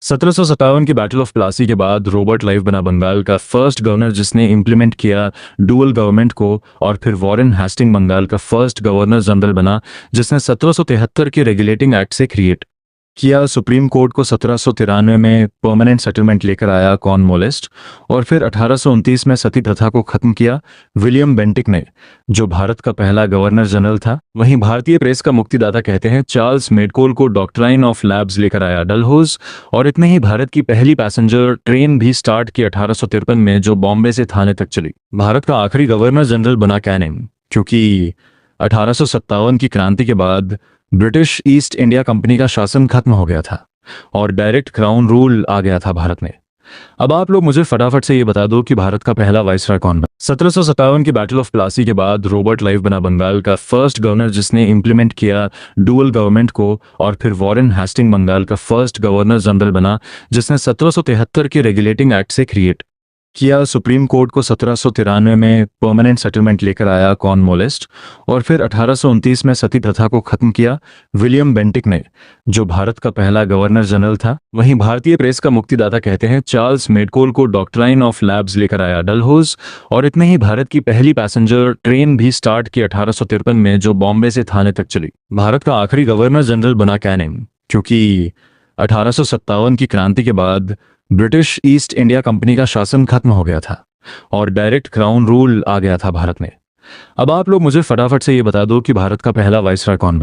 1757 की battle of Plassey के बाद रॉबर्ट क्लाइव बना बंगाल का फर्स्ट गवर्नर जिसने इम्प्लीमेंट किया डुअल गवर्नमेंट को। और फिर वॉरेन हेस्टिंग बंगाल का फर्स्ट गवर्नर जनरल बना जिसने 1773 के रेगुलेटिंग एक्ट से क्रिएट किया। सुप्रीम कोर्ट को 1793 में परमानेंट सेटलमेंट लेकर आया कॉर्नवालिस। और फिर 1829 में सती प्रथा को खत्म किया विलियम बेंटिक ने, जो भारत का पहला गवर्नर जनरल था। वहीं भारतीय प्रेस का मुक्तिदाता कहते हैं चार्ल्स मेडकोल को डॉक्ट्राइन ऑफ लैब्स लेकर आया डलहौज। और इतने ही भारत की पहली पैसेंजर ट्रेन भी स्टार्ट की 1853 में, जो बॉम्बे से थाने तक चली। भारत का आखिरी गवर्नर जनरल बना कैनिंग, क्योंकि 1857 की क्रांति के बाद ब्रिटिश ईस्ट इंडिया कंपनी का शासन खत्म हो गया था और डायरेक्ट क्राउन रूल आ गया था भारत में। अब आप लोग मुझे फटाफट से ये बता दो कि भारत का पहला वाइसरॉय कौन बना। 1757 की बैटल ऑफ प्लासी के बाद रॉबर्ट क्लाइव बना बंगाल का फर्स्ट गवर्नर जिसने इम्प्लीमेंट किया डुअल गवर्नमेंट को। और फिर वॉरेन हेस्टिंग बंगाल का फर्स्ट गवर्नर जनरल बना जिसने 1773 के रेगुलेटिंग एक्ट से क्रिएट किया। सुप्रीम कोर्ट को 1793 में परमानेंट सेटलमेंट लेकर आया कॉर्नवालिस। और फिर 1829 में सती प्रथा को खत्म किया विलियम बेंटिक ने, जो भारत का पहला गवर्नर जनरल था। वहीं भारतीय प्रेस का मुक्तिदाता कहते हैं चार्ल्स मेडकोल को डॉक्ट्राइन ऑफ लैब्स लेकर आया डलहौज। और इतने ही भारत की पहली पैसेंजर ट्रेन भी स्टार्ट की 1853 में, जो बॉम्बे से थाने तक चली। भारत का आखिरी गवर्नर जनरल बना कैनिंग, क्योंकि 1857 की क्रांति के बाद ब्रिटिश ईस्ट इंडिया कंपनी का शासन खत्म हो गया था और डायरेक्ट क्राउन रूल आ गया था भारत में। अब आप लोग मुझे फटाफट से ये बता दो कि भारत का पहला वाइसरॉय कौन बना।